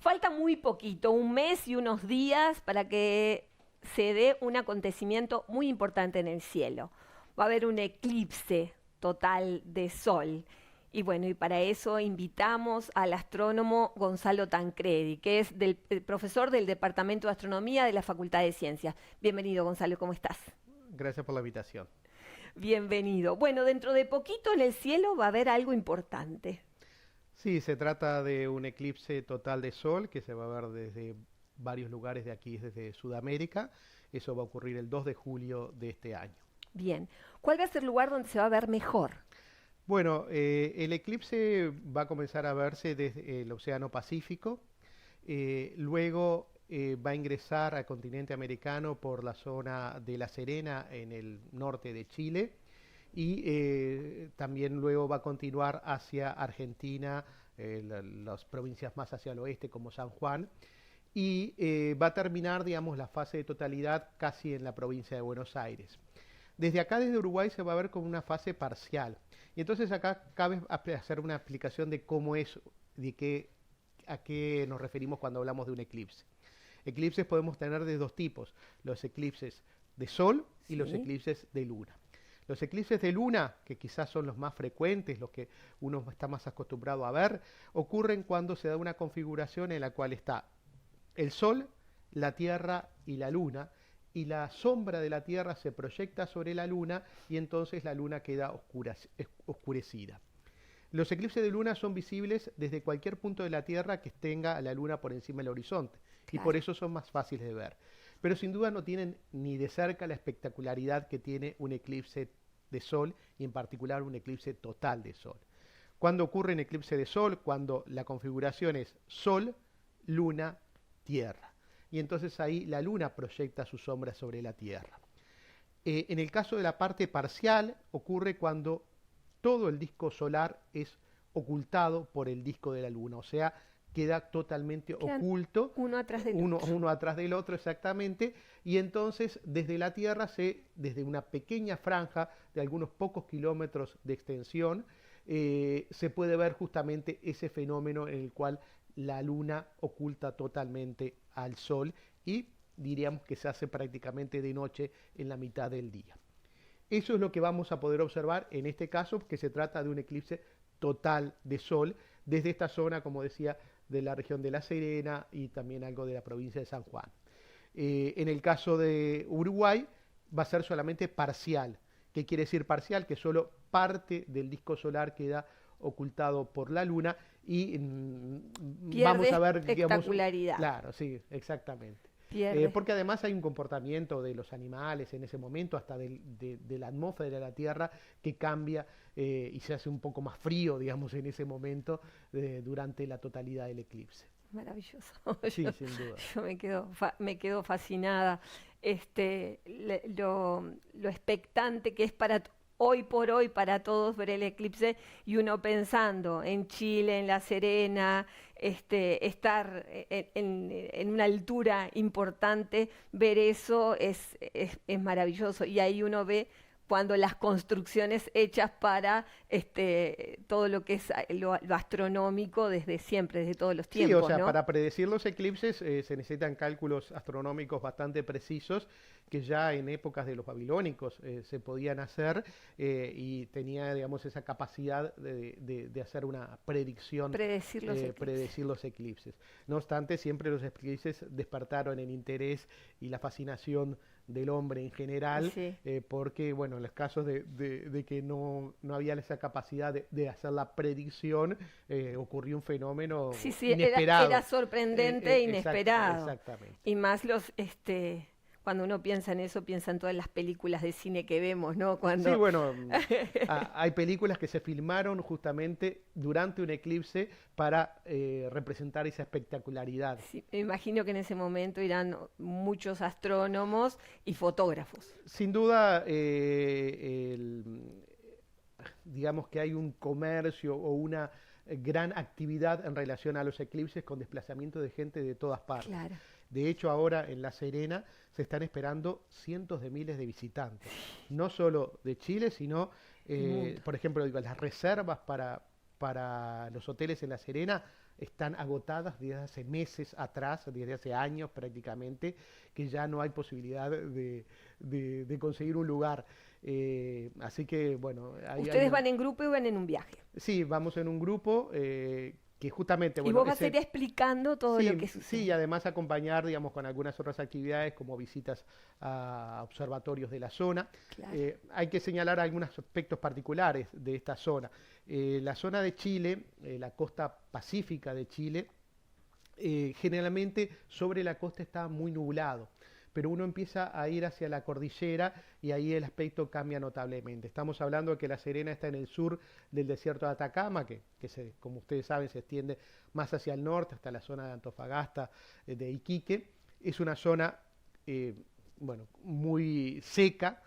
Falta muy poquito, un mes y unos días para que se dé un acontecimiento muy importante en el cielo. Va a haber un eclipse total de sol. Y bueno, y para eso invitamos al astrónomo Gonzalo Tancredi, que es el profesor del Departamento de Astronomía de la Facultad de Ciencias. Bienvenido, Gonzalo, ¿cómo estás? Gracias por la invitación. Bienvenido. Bueno, dentro de poquito en el cielo va a haber algo importante. Sí, se trata de un eclipse total de sol que se va a ver desde varios lugares de aquí, desde Sudamérica. Eso va a ocurrir el 2 de julio de este año. Bien. ¿Cuál va a ser el lugar donde se va a ver mejor? Bueno, el eclipse va a comenzar a verse desde el Océano Pacífico, luego va a ingresar al continente americano por la zona de La Serena en el norte de Chile y también luego va a continuar hacia Argentina, las provincias más hacia el oeste como San Juan y va a terminar, digamos, la fase de totalidad casi en la provincia de Buenos Aires. Desde acá, desde Uruguay, se va a ver como una fase parcial. Y entonces acá cabe hacer una explicación de cómo es, a qué nos referimos cuando hablamos de un eclipse. Eclipses podemos tener de dos tipos, los eclipses de sol y los Sí, eclipses de luna. Los eclipses de luna, que quizás son los más frecuentes, los que uno está más acostumbrado a ver, ocurren cuando se da una configuración en la cual está el sol, la tierra y la luna, y la sombra de la tierra se proyecta sobre la luna y entonces la luna queda oscurecida. Los eclipses de luna son visibles desde cualquier punto de la Tierra que tenga la luna por encima del horizonte y por claro. eso son más fáciles de ver. Pero sin duda no tienen ni de cerca la espectacularidad que tiene un eclipse de sol y en particular un eclipse total de sol. ¿Cuándo ocurre un eclipse de sol? Cuando la configuración es sol, luna, tierra. Y entonces ahí la luna proyecta su sombra sobre la tierra. En el caso de la parte parcial ocurre cuando todo el disco solar es ocultado por el disco de la luna, o sea, queda totalmente Quedan oculto, uno atrás del uno, otro. uno atrás del otro exactamente, y entonces desde la Tierra, desde una pequeña franja de algunos pocos kilómetros de extensión, se puede ver justamente ese fenómeno en el cual la luna oculta totalmente al sol y diríamos que se hace prácticamente de noche en la mitad del día. Eso es lo que vamos a poder observar en este caso, que se trata de un eclipse total de sol desde esta zona, como decía, de la región de La Serena y también algo de la provincia de San Juan. En el caso de Uruguay va a ser solamente parcial. ¿Qué quiere decir parcial? Que solo parte del disco solar queda ocultado por la luna y Pierde vamos a ver, digamos, espectacularidad. claro, sí, exactamente. Pierde. Porque además hay un comportamiento de los animales en ese momento, hasta de la atmósfera de la Tierra, que cambia y se hace un poco más frío, digamos, en ese momento durante la totalidad del eclipse. Maravilloso. Sí, Yo, sin duda. yo me quedo fascinada. Lo expectante que es hoy por hoy para todos ver el eclipse y uno pensando en Chile, en La Serena, estar en una altura importante, ver eso es maravilloso. Y ahí uno ve cuando las construcciones hechas para todo lo que es lo astronómico desde siempre, desde todos los Sí, o tiempos, sea, ¿no? para predecir los eclipses se necesitan cálculos astronómicos bastante precisos que ya en épocas de los babilónicos se podían hacer y tenía, digamos, esa capacidad de hacer una predicción, Predecir los eclipses. predecir los eclipses. No obstante, siempre los eclipses despertaron el interés y la fascinación del hombre en general, Sí. porque, bueno, en los casos de que no había esa capacidad de hacer la predicción, ocurrió un fenómeno Sí, sí, era inesperado. sorprendente e inesperado. Exactamente. Y más cuando uno piensa en eso, piensa en todas las películas de cine que vemos, ¿no? Sí, Cuando bueno, hay películas que se filmaron justamente durante un eclipse para representar esa espectacularidad. sí, me imagino que en ese momento irán muchos astrónomos y fotógrafos. Sin duda, digamos que hay un comercio o una gran actividad en relación a los eclipses con desplazamiento de gente de todas partes. Claro. De hecho, ahora en La Serena se están esperando cientos de miles de visitantes, no solo de Chile, sino, El mundo. por ejemplo, digo, las reservas para para los hoteles en La Serena están agotadas desde hace meses atrás, desde hace años prácticamente, que ya no hay posibilidad de conseguir un lugar. Así que, bueno, Ustedes van en grupo y van en un viaje. sí, vamos en un grupo que justamente, Y bueno, vos vas a ir explicando todo lo que sí, sucede. y además acompañar, digamos, con algunas otras actividades como visitas a observatorios de la zona. Claro. Hay que señalar algunos aspectos particulares de esta zona. La zona de Chile, la costa pacífica de Chile, generalmente sobre la costa está muy nublado, pero uno empieza a ir hacia la cordillera y ahí el aspecto cambia notablemente. Estamos hablando de que La Serena está en el sur del desierto de Atacama, como ustedes saben se extiende más hacia el norte, hasta la zona de Antofagasta, de Iquique. Es una zona, bueno, muy seca,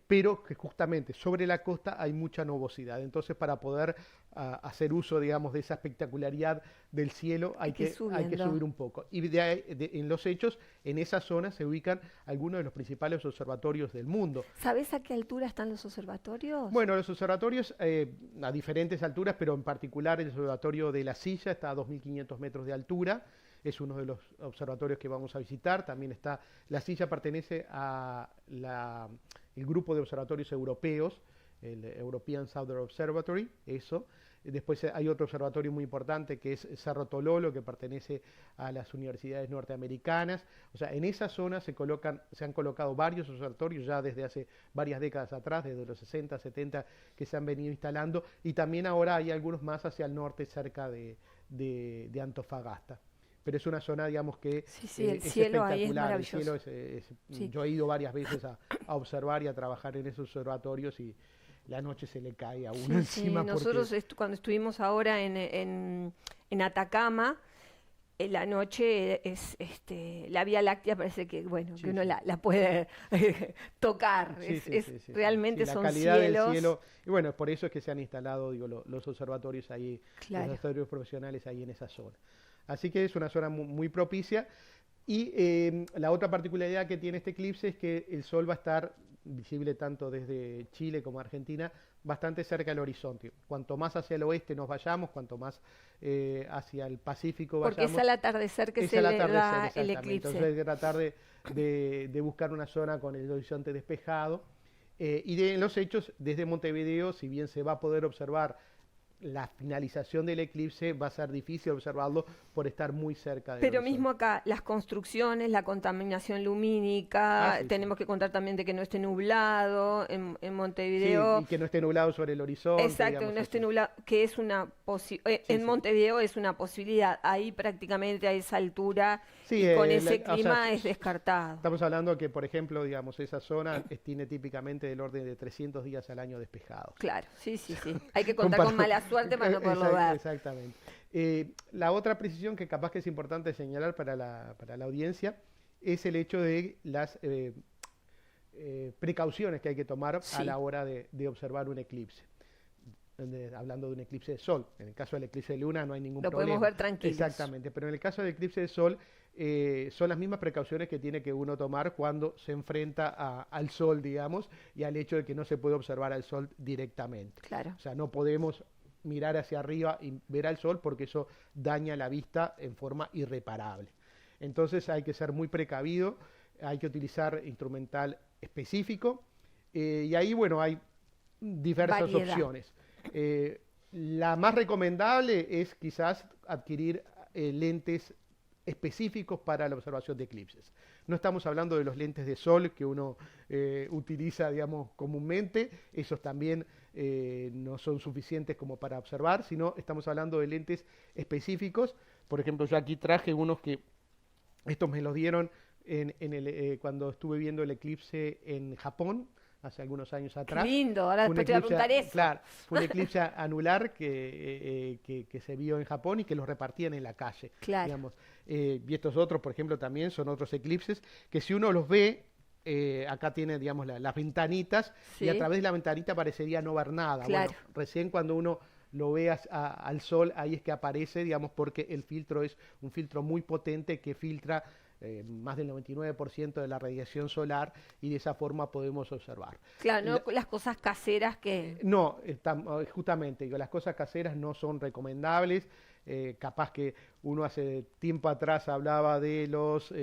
pero que justamente sobre la costa hay mucha nubosidad. Entonces, para poder hacer uso, digamos, de esa espectacularidad del cielo, hay que subir un poco. Y en los hechos, en esa zona se ubican algunos de los principales observatorios del mundo. ¿Sabes a qué altura están los observatorios? Bueno, los observatorios a diferentes alturas, pero en particular el observatorio de La Silla está a 2.500 metros de altura. Es uno de los observatorios que vamos a visitar. También está, La Silla pertenece a el grupo de observatorios europeos, el European Southern Observatory, eso. Después hay otro observatorio muy importante que es Cerro Tololo, que pertenece a las universidades norteamericanas. O sea, en esa zona se han colocado varios observatorios ya desde hace varias décadas atrás, desde los 60, 70, que se han venido instalando. Y también ahora hay algunos más hacia el norte, cerca de Antofagasta. Pero es una zona, digamos, que el es cielo ahí es espectacular. El cielo maravilloso. yo he ido varias veces a observar y a trabajar en esos observatorios y la noche se le cae a uno encima. Nosotros cuando estuvimos ahora en Atacama, la noche es la Vía Láctea parece que bueno que uno la puede tocar. Realmente la son calidad cielos. del cielo. Y bueno, por eso es que se han instalado, digo, los observatorios ahí, Claro. los observatorios profesionales ahí en esa zona. Así que es una zona muy propicia. Y la otra particularidad que tiene este eclipse es que el sol va a estar visible tanto desde Chile como Argentina, bastante cerca del horizonte. Cuanto más hacia el oeste nos vayamos, cuanto más hacia el Pacífico vayamos. Porque es al atardecer que se le da el eclipse. Entonces hay que tratar de buscar una zona con el horizonte despejado. En los hechos, desde Montevideo, si bien se va a poder observar la finalización del eclipse, va a ser difícil observarlo por estar muy cerca del Pero horizonte. mismo acá, las construcciones, la contaminación lumínica, tenemos que contar también de que no esté nublado en Montevideo. Sí, y que no esté nublado sobre el horizonte. Exacto, digamos, no esté nublado, que es una en Montevideo es una posibilidad. Ahí prácticamente a esa altura y con ese clima es descartado. Estamos hablando que, por ejemplo, digamos, esa zona tiene típicamente del orden de 300 días al año despejados. Claro, sí. Hay que contar con mala suerte para no poderlo ver. Exactamente. La otra precisión que capaz que es importante señalar para la audiencia es el hecho de las precauciones que hay que tomar a la hora de observar un eclipse. Hablando de un eclipse de sol. En el caso del eclipse de luna no hay ningún problema. Lo podemos ver tranquilos. Exactamente, pero en el caso del eclipse de sol son las mismas precauciones que tiene que uno tomar cuando se enfrenta al sol, digamos, y al hecho de que no se puede observar al sol directamente. Claro. O sea, no podemos mirar hacia arriba y ver al sol porque eso daña la vista en forma irreparable. Entonces hay que ser muy precavido, hay que utilizar instrumental específico y ahí, bueno, hay diversas opciones. La más recomendable es quizás adquirir lentes específicos para la observación de eclipses. No estamos hablando de los lentes de sol que uno utiliza, digamos, comúnmente, esos también no son suficientes como para observar, sino estamos hablando de lentes específicos. Por ejemplo, yo aquí traje unos que, estos me los dieron cuando estuve viendo el eclipse en Japón, hace algunos años atrás. Qué lindo, ahora después te voy a preguntar eso. Claro, fue un eclipse anular que se vio en Japón y que los repartían en la calle. Claro. Digamos. Y estos otros, por ejemplo, también son otros eclipses que si uno los ve, acá tiene, digamos, las ventanitas y a través de la ventanita parecería no ver nada. Claro. Bueno, recién cuando uno lo ve al sol, ahí es que aparece, digamos, porque el filtro es un filtro muy potente que filtra más del 99% de la radiación solar y de esa forma podemos observar. Claro, no las cosas caseras que... No, justamente, digo, las cosas caseras no son recomendables. Capaz que uno hace tiempo atrás hablaba de los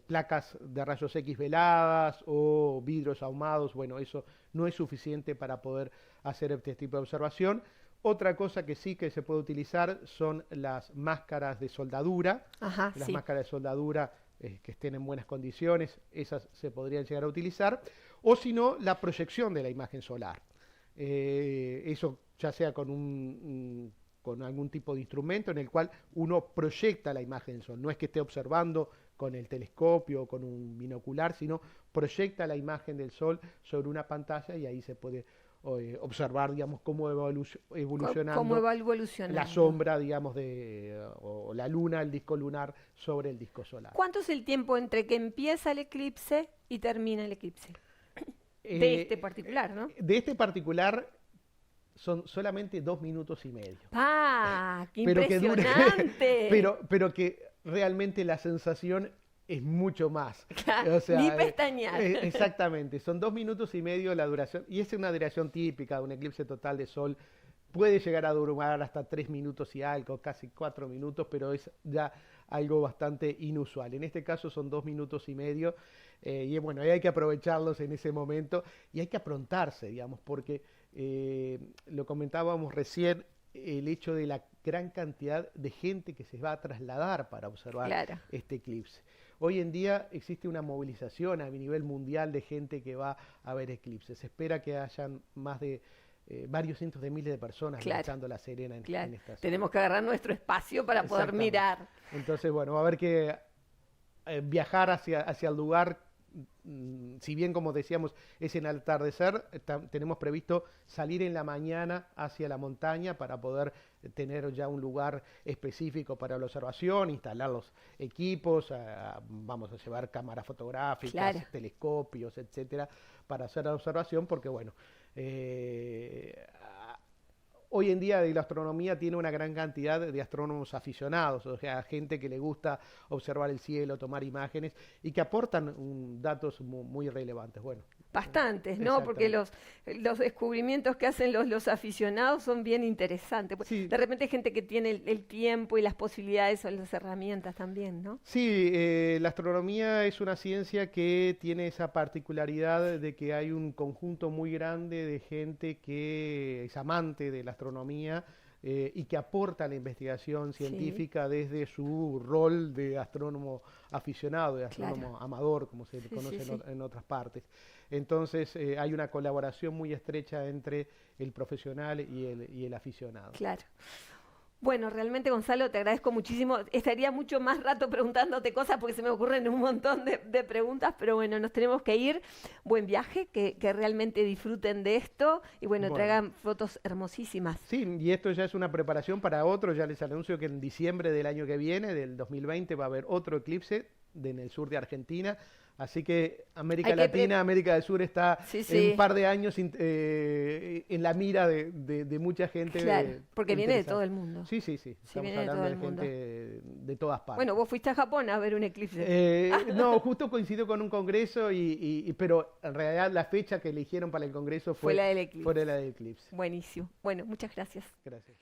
placas de rayos X veladas o vidrios ahumados. Bueno, eso no es suficiente para poder hacer este tipo de observación. Otra cosa que sí que se puede utilizar son las máscaras de soldadura. Ajá, las sí. máscaras de soldadura que estén en buenas condiciones, esas se podrían llegar a utilizar. O si no, la proyección de la imagen solar. Eso ya sea con algún tipo de instrumento en el cual uno proyecta la imagen del sol. No es que esté observando con el telescopio o con un binocular, sino proyecta la imagen del sol sobre una pantalla y ahí se puede observar, digamos, cómo va evolucionando la sombra, digamos, o la luna, el disco lunar sobre el disco solar. ¿Cuánto es el tiempo entre que empieza el eclipse y termina el eclipse? De este particular, ¿no? De este particular son solamente 2 minutos y medio. ¡Ah! ¡Qué pero impresionante! Pero que realmente la sensación es mucho más. Claro, o sea, ni pestañear. Exactamente, son 2 minutos y medio la duración, y es una duración típica de un eclipse total de sol. Puede llegar a durar hasta 3 minutos y algo, casi 4 minutos, pero es ya algo bastante inusual. En este caso son 2 minutos y medio, y bueno, hay que aprovecharlos en ese momento y hay que aprontarse, digamos, porque lo comentábamos recién, el hecho de la gran cantidad de gente que se va a trasladar para observar este eclipse. Hoy en día existe una movilización a nivel mundial de gente que va a ver eclipses. Se espera que hayan más de varios cientos de miles de personas marchando La Serena en esta zona. Tenemos que agarrar nuestro espacio para poder mirar. Entonces, bueno, va a haber que viajar hacia el lugar. Si bien, como decíamos, es en el atardecer, tenemos previsto salir en la mañana hacia la montaña para poder tener ya un lugar específico para la observación, instalar los equipos, vamos a llevar cámaras fotográficas, telescopios, etcétera, para hacer la observación, porque bueno, hoy en día la astronomía tiene una gran cantidad de astrónomos aficionados, o sea, gente que le gusta observar el cielo, tomar imágenes y que aportan datos muy relevantes. Bueno, bastantes, ¿no? Porque los descubrimientos que hacen los aficionados son bien interesantes. Sí. De repente hay gente que tiene el tiempo y las posibilidades o las herramientas también, ¿no? Sí, la astronomía es una ciencia que tiene esa particularidad de que hay un conjunto muy grande de gente que es amante de la astronomía y que aporta a la investigación científica desde su rol de astrónomo aficionado, de astrónomo amador, como se conoce en otras partes. Entonces hay una colaboración muy estrecha entre el profesional y el aficionado. Claro. Bueno, realmente, Gonzalo, te agradezco muchísimo. Estaría mucho más rato preguntándote cosas porque se me ocurren un montón de preguntas, pero bueno, nos tenemos que ir. Buen viaje, que realmente disfruten de esto y bueno, traigan fotos hermosísimas. Sí, y esto ya es una preparación para otro. Ya les anuncio que en diciembre del año que viene, del 2020, va a haber otro eclipse en el sur de Argentina. Así que América Latina, América del Sur está en un par de años en la mira de mucha gente. Claro, porque viene de todo el mundo. Sí. Estamos hablando de gente de todas partes. Bueno, vos fuiste a Japón a ver un eclipse. No, justo coincidió con un congreso, pero en realidad la fecha que eligieron para el congreso fue la del eclipse. Buenísimo. Bueno, muchas gracias. Gracias.